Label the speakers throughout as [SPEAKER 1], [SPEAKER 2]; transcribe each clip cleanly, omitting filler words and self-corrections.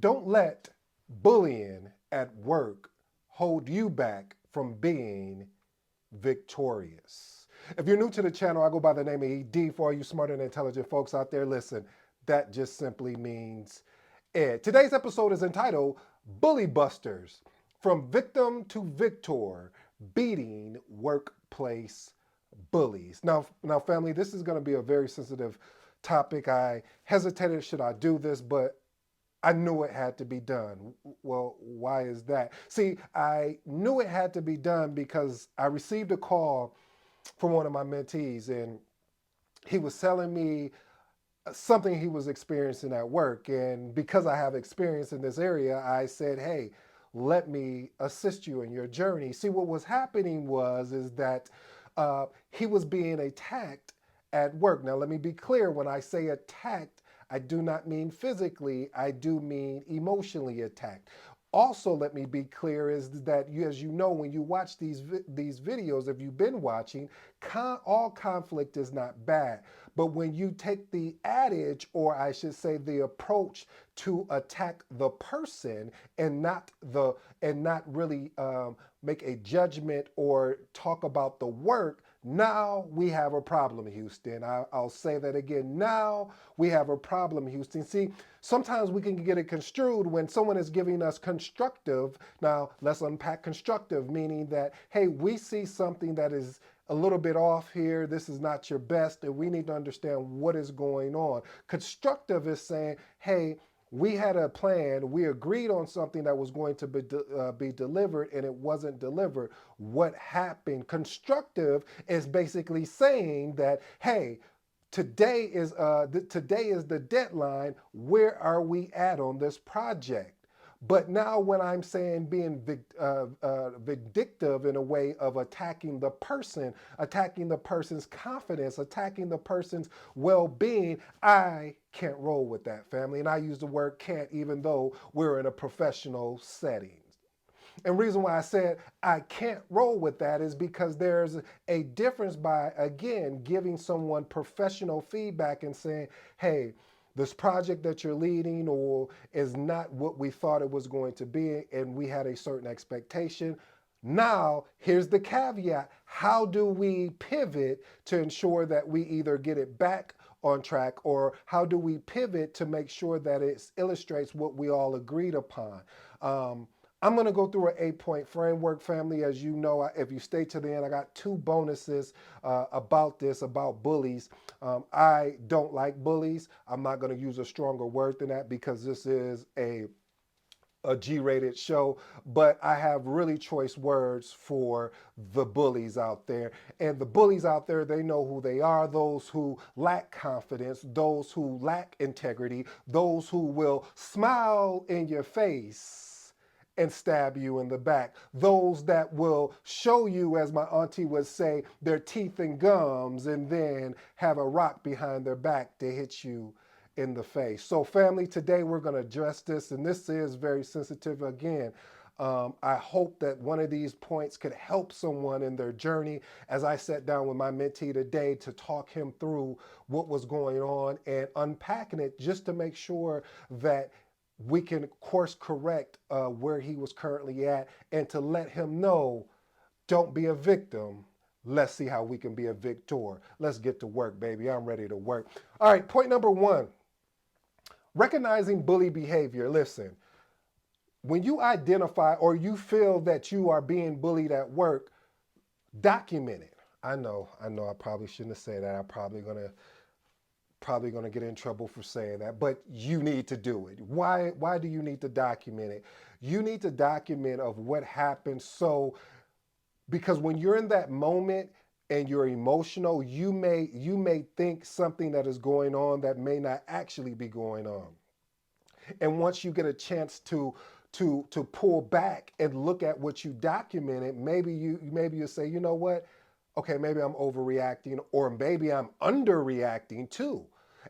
[SPEAKER 1] Don't let bullying at work hold you back from being victorious. If you're new to the channel, I go by the name of ED. For all you smart and intelligent folks out there, listen, that just simply means Ed. Today's episode is entitled Bully Busters, From Victim to Victor, Beating Workplace Bullies. Now, family, this is going to be a very sensitive topic. I hesitated, should I do this, but I knew it had to be done. Well, why is that? See, I knew it had to be done because I received a call from one of my mentees, and he was telling me something he was experiencing at work. And because I have experience in this area, I said, hey, let me assist you in your journey. See, what was happening is that he was being attacked at work. Now, let me be clear. When I say attacked, I do not mean physically. I do mean emotionally attacked. Also, let me be clear is that as you know, when you watch these videos, if you've been watching, all conflict is not bad. But when you take the adage, or I should say the approach to attack the person and not really make a judgment or talk about the work, now we have a problem, Houston. I'll say that again. Now we have a problem, Houston. See, sometimes we can get it construed when someone is giving us constructive. Now, let's unpack constructive, meaning that, hey, we see something that is a little bit off here. This is not your best, and we need to understand what is going on. Constructive is saying, hey, we had a plan. We agreed on something that was going to be delivered, and it wasn't delivered. What happened? Constructive is basically saying that, hey, today is the deadline. Where are we at on this project? But now when I'm saying being vindictive in a way of attacking the person, attacking the person's confidence, attacking the person's well-being, I can't roll with that, family. And I use the word can't even though we're in a professional setting. And reason why I said I can't roll with that is because there's a difference by, again, giving someone professional feedback and saying, hey, this project that you're leading or is not what we thought it was going to be, and we had a certain expectation. Now, here's the caveat. How do we pivot to ensure that we either get it back on track, or how do we pivot to make sure that it illustrates what we all agreed upon? I'm going to go through an 8-point framework, family. As you know, if you stay to the end, I got 2 bonuses about bullies. I don't like bullies. I'm not going to use a stronger word than that because this is a G-rated show, but I have really choice words for the bullies out there. And the bullies out there, they know who they are: those who lack confidence, those who lack integrity, those who will smile in your face and stab you in the back. Those that will show you, as my auntie would say, their teeth and gums, and then have a rock behind their back to hit you in the face. So, family, today we're going to address this, and this is very sensitive again. I hope that one of these points could help someone in their journey. As I sat down with my mentee today to talk him through what was going on and unpacking it, just to make sure that we can course correct where he was currently at, and to let him know, don't be a victim. Let's see how we can be a victor. Let's get to work, baby. I'm ready to work. All right, point number 1, recognizing bully behavior. Listen, when you identify or you feel that you are being bullied at work, document it. I know, I probably shouldn't have said that. I'm probably gonna get in trouble for saying that, but you need to do it. Why do you need to document it? You need to document of what happened, so because when you're in that moment and you're emotional, you may think something that is going on that may not actually be going on. And once you get a chance to pull back and look at what you documented, maybe you say, you know what? Okay, maybe I'm overreacting, or maybe I'm underreacting too.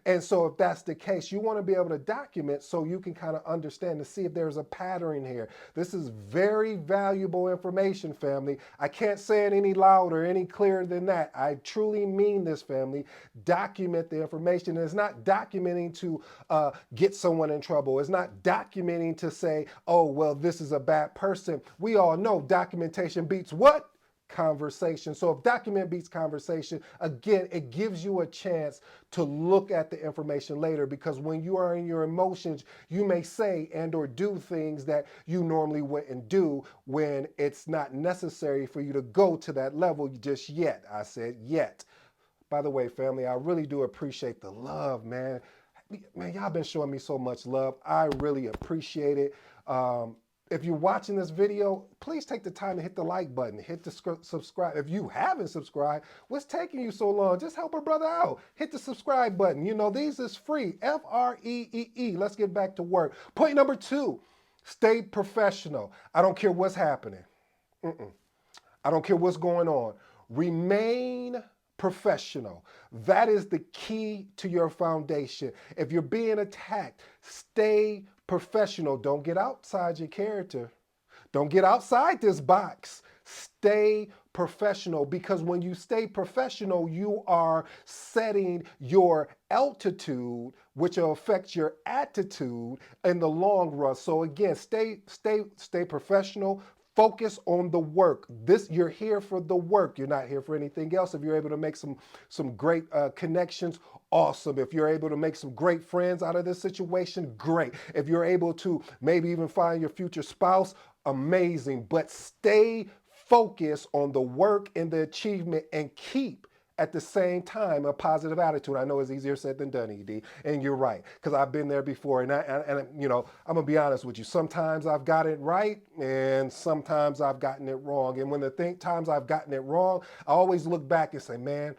[SPEAKER 1] And so if that's the case, you want to be able to document so you can kind of understand to see if there's a pattern here. This is very valuable information, family. I can't say it any louder, any clearer than that. I truly mean this, family. Document the information. And it's not documenting to get someone in trouble. It's not documenting to say, oh, well, this is a bad person. We all know documentation beats what? Conversation. So if document beats conversation, again, it gives you a chance to look at the information later, because when you are in your emotions, you may say and or do things that you normally wouldn't do when it's not necessary for you to go to that level just yet. I said yet. By the way, family, I really do appreciate the love, man. Man, y'all been showing me so much love. I really appreciate it. If you're watching this video, please take the time to hit the like button, hit the subscribe. If you haven't subscribed, what's taking you so long? Just help a brother out. Hit the subscribe button. You know, these is free. F-R-E-E-E. Let's get back to work. Point number 2, stay professional. I don't care what's happening. I don't care what's going on. Remain professional. That is the key to your foundation. If you're being attacked, stay professional. Don't get outside your character. Don't get outside this box. Stay professional, because when you stay professional, you are setting your altitude, which will affect your attitude in the long run. So again, stay professional. Focus on the work. You're here for the work. You're not here for anything else. If you're able to make some great connections, awesome. If you're able to make some great friends out of this situation, great. If you're able to maybe even find your future spouse, amazing. But stay focused on the work and the achievement, and keep at the same time a positive attitude. I know it's easier said than done, ED, and you're right, because I've been there before. And you know, I'm gonna be honest with you. Sometimes I've got it right, and sometimes I've gotten it wrong. And when the times I've gotten it wrong, I always look back and say, man,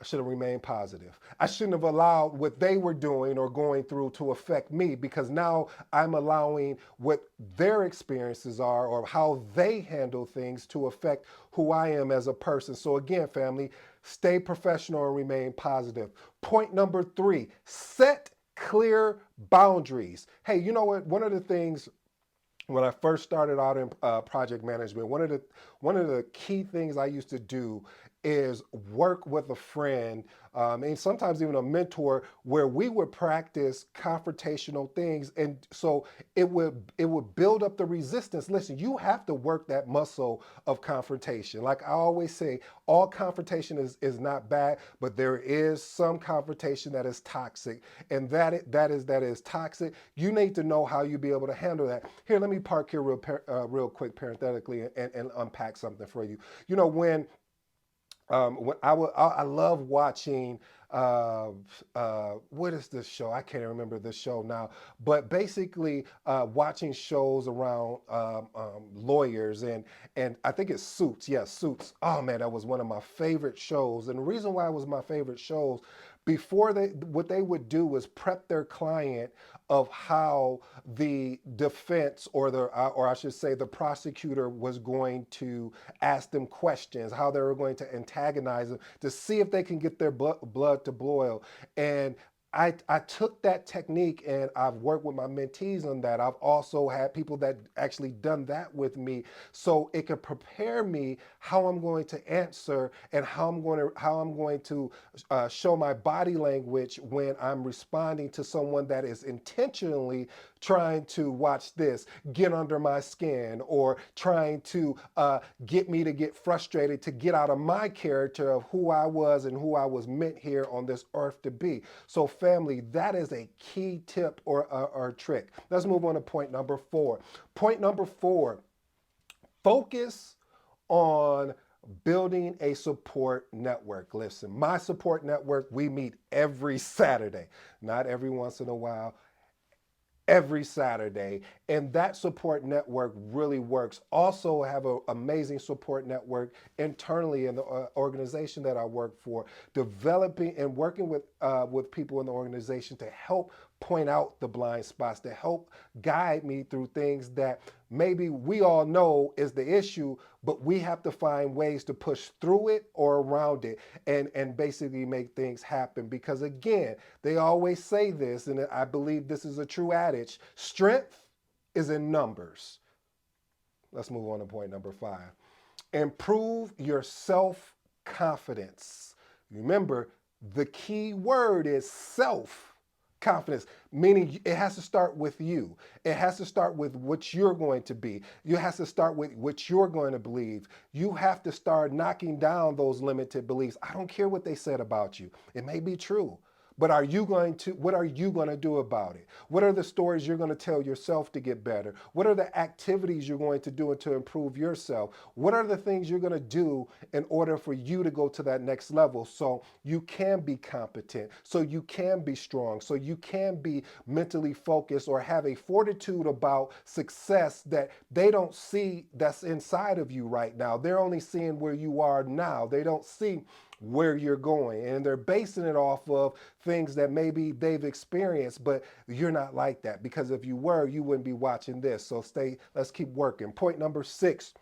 [SPEAKER 1] I should have remained positive. I shouldn't have allowed what they were doing or going through to affect me, because now I'm allowing what their experiences are or how they handle things to affect who I am as a person. So again, family, stay professional and remain positive. Point number 3, set clear boundaries. Hey, you know what? One of the things when I first started out in project management, one of the key things I used to do is work with a friend, and sometimes even a mentor, where we would practice confrontational things, and so it would build up the resistance. Listen, you have to work that muscle of confrontation. Like I always say, all confrontation is not bad, but there is some confrontation that is toxic, and that is toxic. You need to know how you be able to handle that. Here, let me park here real quick, parenthetically, and unpack something for you. You know, when I love watching, what is this show? I can't remember the show now, but basically watching shows around lawyers, and I think it's Suits. Yeah, Suits. Oh man, that was one of my favorite shows. And the reason why it was my favorite shows, what they would do was prep their client of how the defense or I should say the prosecutor was going to ask them questions, how they were going to antagonize them to see if they can get their blood to boil. And I took that technique and I've worked with my mentees on that. I've also had people that actually done that with me, so it could prepare me how I'm going to answer and how I'm going to show my body language when I'm responding to someone that is intentionally trying to, watch this, get under my skin, or trying to get me to get frustrated, to get out of my character of who I was and who I was meant here on this earth to be. So family, that is a key tip or trick. Let's move on to point number 4. Point number 4, focus on building a support network. Listen, my support network, we meet every Saturday, not every once in a while, every Saturday, and that support network really works. Also have an amazing support network internally in the organization that I work for, developing and working with people in the organization to help point out the blind spots, to help guide me through things that maybe we all know is the issue, but we have to find ways to push through it or around it, and basically make things happen. Because again, they always say this, and I believe this is a true adage: strength is in numbers. Let's move on to point number 5. Improve your self confidence. Remember, the key word is self confidence, meaning it has to start with you. It has to start with what you're going to be. It has to start with what you're going to believe. You have to start knocking down those limited beliefs. I don't care what they said about you. It may be true. But what are you going to do about it? What are the stories you're going to tell yourself to get better? What are the activities you're going to do to improve yourself? What are the things you're going to do in order for you to go to that next level, so you can be competent, so you can be strong, so you can be mentally focused or have a fortitude about success that they don't see that's inside of you right now? They're only seeing where you are now. They don't see where you're going, and they're basing it off of things that maybe they've experienced, but you're not like that, because if you were, you wouldn't be watching this. So let's keep working. Point number 6: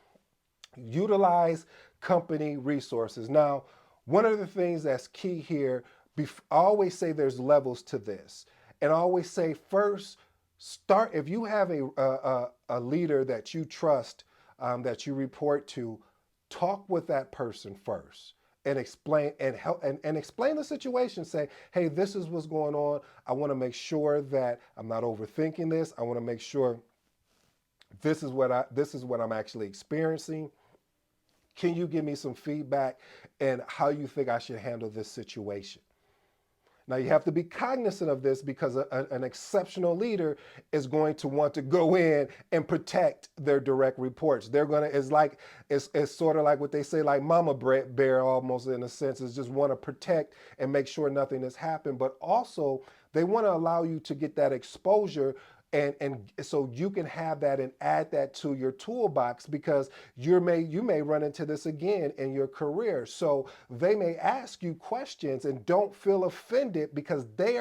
[SPEAKER 1] utilize company resources. Now, one of the things that's key here, I always say there's levels to this, and I always say, first, start, if you have a leader that you trust, that you report to, talk with that person first and explain and help and explain the situation. Say, hey, this is what's going on. I want to make sure that I'm not overthinking this. I want to make sure this is what I'm actually experiencing. Can you give me some feedback and how you think I should handle this situation? Now, you have to be cognizant of this, because an exceptional leader is going to want to go in and protect their direct reports. They're going to, it's sort of like what they say, like mama bear, almost, in a sense, is just want to protect and make sure nothing has happened. But also, they want to allow you to get that exposure, and so you can have that and add that to your toolbox, because you may run into this again in your career. So they may ask you questions, and don't feel offended, because they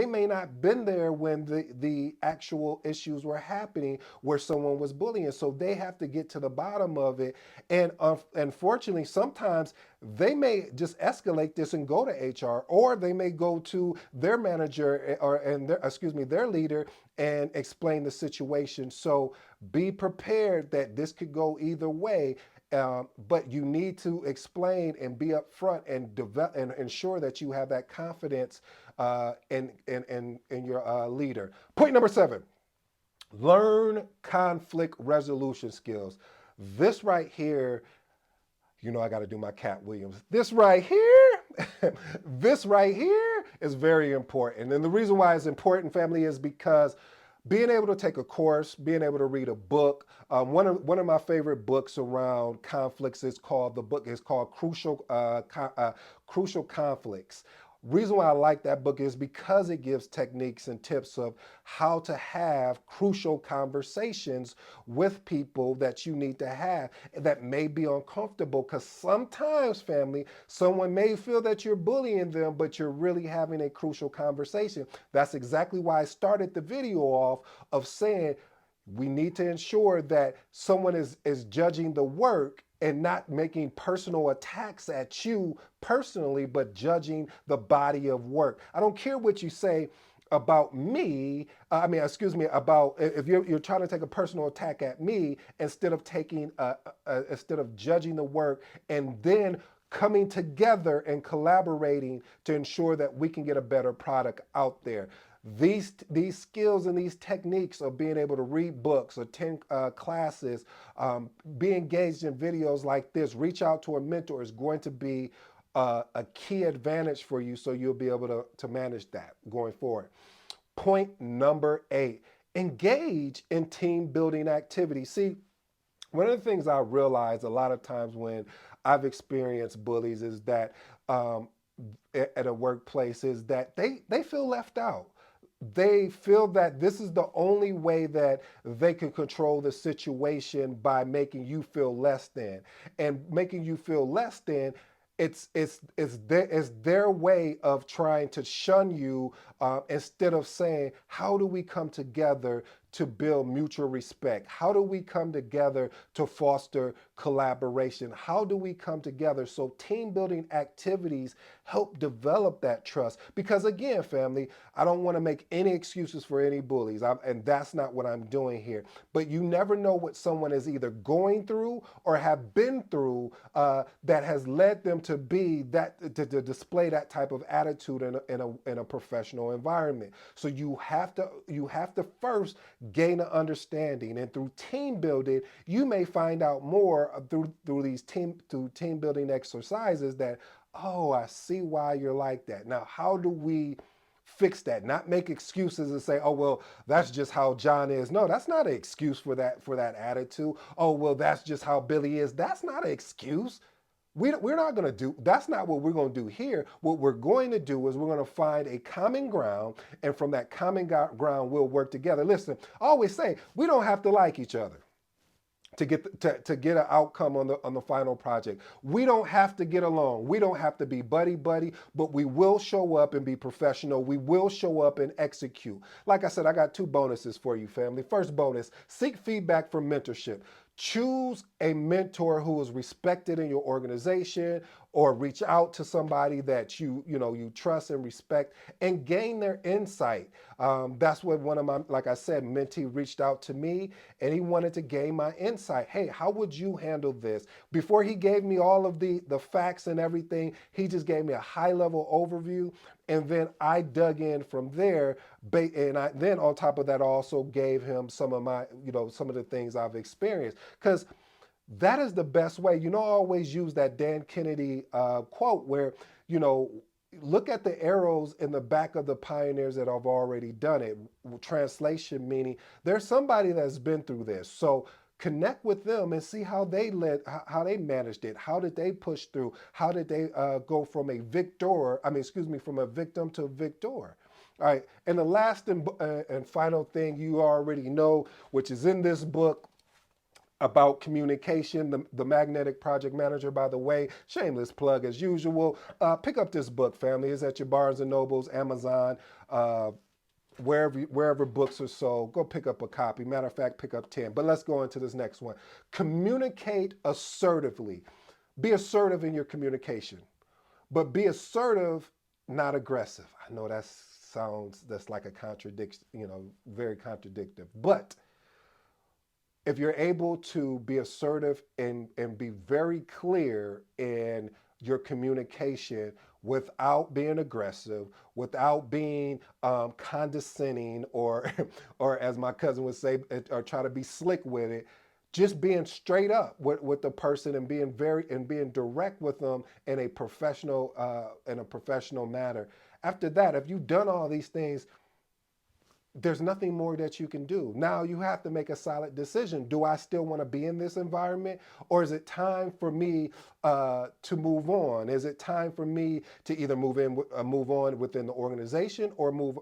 [SPEAKER 1] may not been there when the actual issues were happening where someone was bullying. So they have to get to the bottom of it. And unfortunately, sometimes they may just escalate this and go to HR, or they may go to their manager, their leader, and explain the situation. So be prepared that this could go either way. But you need to explain and be upfront and develop and ensure that you have that confidence in your leader. Point number 7: learn conflict resolution skills. This right here, I got to do my Cat Williams. This right here, this right here is very important. And the reason why it's important, family, is because being able to take a course, being able to read a book. One of my favorite books around conflicts is called Crucial Conflicts. Reason why I like that book is because it gives techniques and tips of how to have crucial conversations with people that you need to have, that may be uncomfortable, because sometimes, family, someone may feel that you're bullying them, but you're really having a crucial conversation. That's exactly why I started the video off of saying we need to ensure that someone is judging the work and not making personal attacks at you personally, but judging the body of work. I don't care what you say about me. About if you're trying to take a personal attack at me, instead of instead of judging the work and then coming together and collaborating to ensure that we can get a better product out there. These skills and these techniques of being able to read books, attend classes, be engaged in videos like this, reach out to a mentor, is going to be a key advantage for you, so you'll be able to manage that going forward. Point number 8: engage in team building activities. See, one of the things I realize a lot of times when I've experienced bullies is that at a workplace is that they feel left out. They feel that this is the only way that they can control the situation, by making you feel less than. And making you feel less than it's their way of trying to shun you, instead of saying, how do we come together to build mutual respect? How do we come together to foster collaboration? How do we come together? So team building activities help develop that trust. Because again, family, I don't want to make any excuses for any bullies, and that's not what I'm doing here. But you never know what someone is either going through or have been through, that has led them to be that, to display that type of attitude in a professional environment. So you have to first gain an understanding, and through team building, you may find out more through team building exercises that, oh, I see why you're like that. Now, how do we fix that? Not make excuses and say, oh well, that's just how John is. No, that's not an excuse for that attitude. Oh well, that's just how Billy is. That's not an excuse. We're not going to do, that's not what we're going to do here. What we're going to do is we're going to find a common ground, and from that common ground, we'll work together. Listen, I always say, we don't have to like each other to get an outcome on the final project. We don't have to get along. We don't have to be buddy buddy, but we will show up and be professional. We will show up and execute. Like I said, I got two bonuses for you, family. First bonus: seek feedback from mentorship. Choose a mentor who is respected in your organization, or reach out to somebody that you trust and respect, and gain their insight. That's what one of my, like I said, mentee reached out to me, and he wanted to gain my insight. Hey, how would you handle this? Before he gave me all of the facts and everything, he just gave me a high level overview, and then I dug in from there. And I then, on top of that, also gave him some of the things I've experienced, because that is the best way. I always use that Dan Kennedy quote where, you know, look at the arrows in the back of the pioneers that have already done it. Translation meaning there's somebody that's been through this. So connect with them and see how they how they managed it. How did they push through? How did they go from from a victim to a victor? All right. And the last and final thing you already know, which is in this book, about communication, the Magnetic Project Manager, by the way. Shameless plug as usual. Pick up this book, family. It's at your Barnes and Nobles, Amazon, wherever books are sold. Go pick up a copy. Matter of fact, pick up 10. But let's go into this next one. Communicate assertively. Be assertive in your communication, but be assertive, not aggressive. I know that's like a contradiction, very contradictory. But if you're able to be assertive and be very clear in your communication without being aggressive, without being condescending, or or as my cousin would say, or try to be slick with it, just being straight up with the person, and being direct with them in a professional manner. After that, if you've done all these things, there's nothing more that you can do. Now you have to make a solid decision. Do I still want to be in this environment, or is it time for me to move on? Is it time for me to either move on within the organization, or move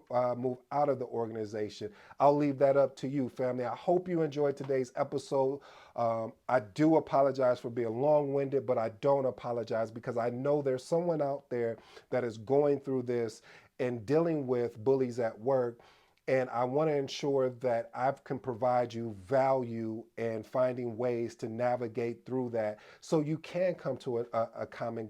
[SPEAKER 1] out of the organization? I'll leave that up to you, family. I hope you enjoyed today's episode. I do apologize for being long-winded, but I don't apologize, because I know there's someone out there that is going through this and dealing with bullies at work. And I want to ensure that I can provide you value and finding ways to navigate through that, so you can come to a common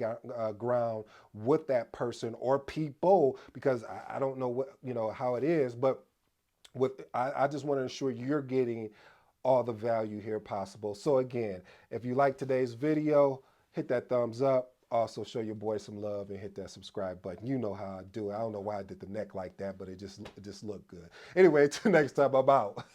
[SPEAKER 1] ground with that person or people, because I don't know how it is, but I just want to ensure you're getting all the value here possible. So again, if you like today's video, hit that thumbs up. Also, show your boy some love and hit that subscribe button. You know how I do it. I don't know why I did the neck like that, but it just looked good. Anyway, till next time, I'm out.